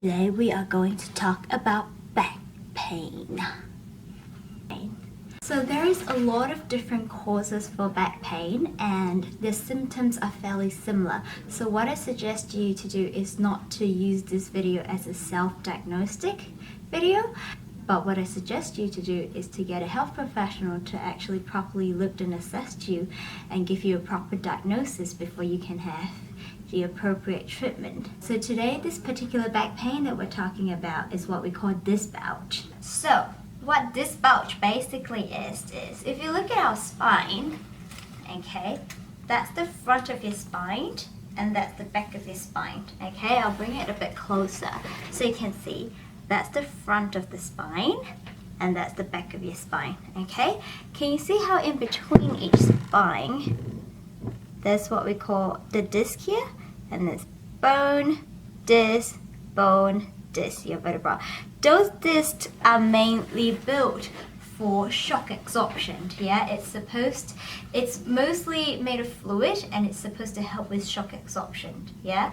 Today we are going to talk about back pain. So there is a lot of different causes for back pain and the symptoms are fairly similar. So what I suggest you to do is not to use this video as a self-diagnostic video, but what I suggest you to do is to get a health professional to actually properly look and assess you and give you a proper diagnosis before you can have the appropriate treatment. So today, this particular back pain that we're talking about is what we call disc bulge. So what disc bulge basically is if you look at our spine, okay, that's the front of your spine and that's the back of your spine, okay? I'll bring it a bit closer so you can see. That's the front of the spine and that's the back of your spine, okay? Can you see how in between each spine, there's what we call the disc here, and there's bone, disc, your vertebra. Those discs are mainly built for shock absorption, yeah? It's mostly made of fluid and it's supposed to help with shock absorption, yeah?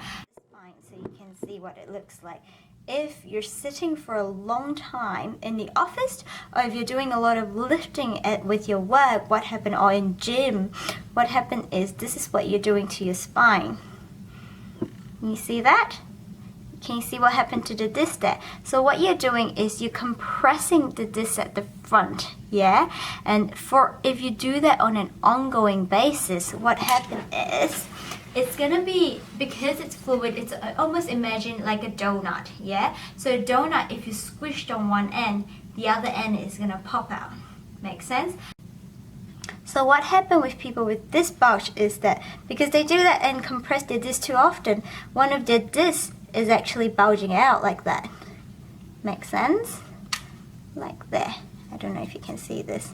So you can see what it looks like. If you're sitting for a long time in the office, or if you're doing a lot of lifting with your work, what happened, or in gym, what happened is this is what you're doing to your spine. Can you see that? Can you see what happened to the disc there? So what you're doing is you're compressing the disc at the front, yeah? And if you do that on an ongoing basis, what happens is it's gonna be, because it's fluid, it's almost imagine like a donut, yeah? So a donut, if you squished on one end, the other end is gonna pop out. Make sense? So what happened with people with disc bulge is that because they do that and compress their disc too often, one of their discs is actually bulging out like that. Make sense? Like there. I don't know if you can see this,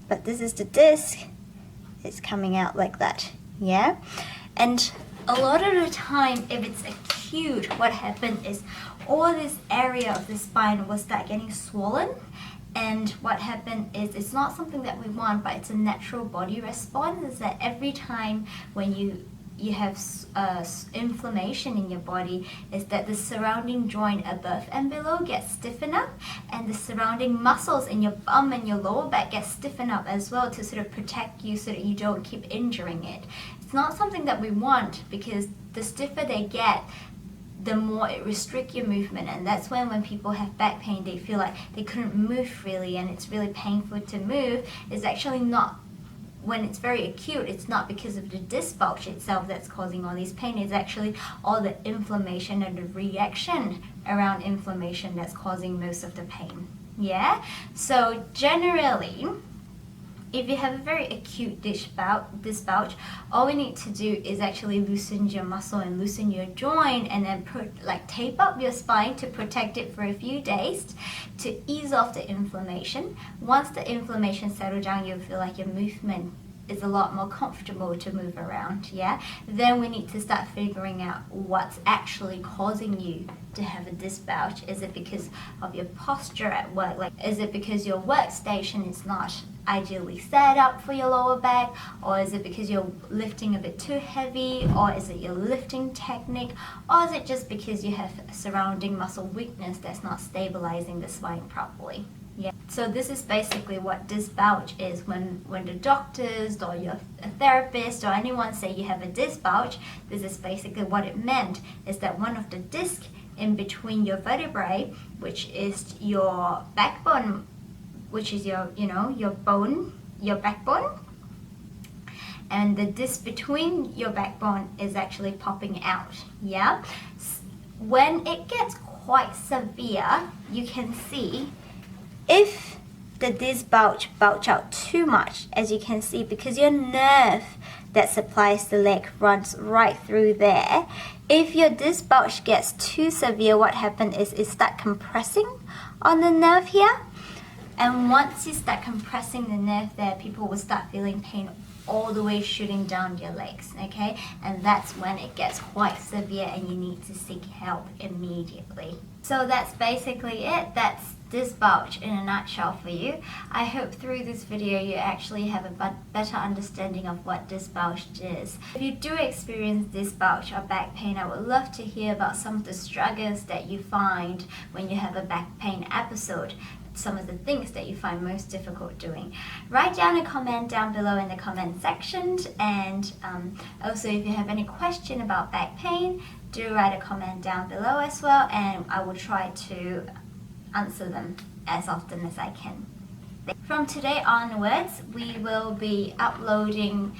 but this is the disc. It's coming out like that, yeah? And a lot of the time, if it's acute, what happened is all this area of the spine will start getting swollen. And what happened is it's not something that we want, but it's a natural body response. Is that every time when you have inflammation in your body, is that the surrounding joint above and below gets stiffened up, and the surrounding muscles in your bum and your lower back get stiffened up as well to sort of protect you so that you don't keep injuring it. It's not something that we want, because the stiffer they get, the more it restricts your movement, and that's when people have back pain, they feel like they couldn't move freely and it's really painful to move. It's actually not, when it's very acute, it's not because of the disc bulge itself that's causing all this pain. It's actually all the inflammation and the reaction around inflammation that's causing most of the pain, yeah? So generally, if you have a very acute disc bulge, all we need to do is actually loosen your muscle and loosen your joint, and then tape up your spine to protect it for a few days to ease off the inflammation. Once the inflammation settles down, you'll feel like your movement is a lot more comfortable to move around, yeah? Then we need to start figuring out what's actually causing you to have a disc bulge. Is it because of your posture at work? Like, is it because your workstation is not ideally set up for your lower back? Or is it because you're lifting a bit too heavy? Or is it your lifting technique? Or is it just because you have surrounding muscle weakness that's not stabilizing the spine properly? Yeah. So this is basically what disc bulge is. When the doctors or your therapist or anyone say you have a disc bulge, this is basically what it meant, is that one of the discs in between your vertebrae, which is your backbone, which is your bone, your backbone, and the disc between your backbone is actually popping out, yeah? When it gets quite severe, you can see if the disc bulge out too much, as you can see, because your nerve that supplies the leg runs right through there. If your disc bulge gets too severe, what happens is it starts compressing on the nerve here. And once you start compressing the nerve there, people will start feeling pain all the way shooting down your legs, okay? And that's when it gets quite severe and you need to seek help immediately. So that's basically it. That's disc bulge in a nutshell for you. I hope through this video you actually have a better understanding of what disc bulge is. If you do experience disc bulge or back pain, I would love to hear about some of the struggles that you find when you have a back pain episode. Some of the things that you find most difficult doing. Write down a comment down below in the comment section, and also if you have any question about back pain, do write a comment down below as well, and I will try to answer them as often as I can. From today onwards, we will be uploading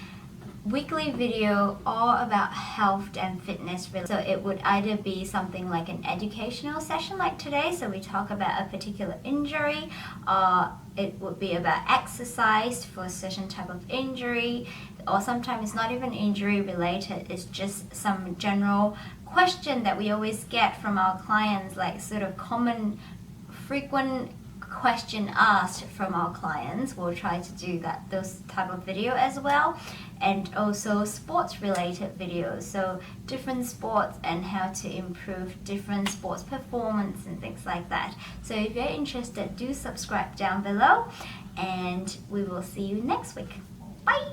weekly video all about health and fitness. So it would either be something like an educational session like today, so we talk about a particular injury, or it would be about exercise for a certain type of injury, or sometimes it's not even injury related, it's just some general question that we always get from our clients, like sort of common, frequent question asked from our clients. We'll try to do those type of video as well, and also sports related videos, so different sports and how to improve different sports performance and things like that. So if you're interested, do subscribe down below, and we will see you next week. Bye.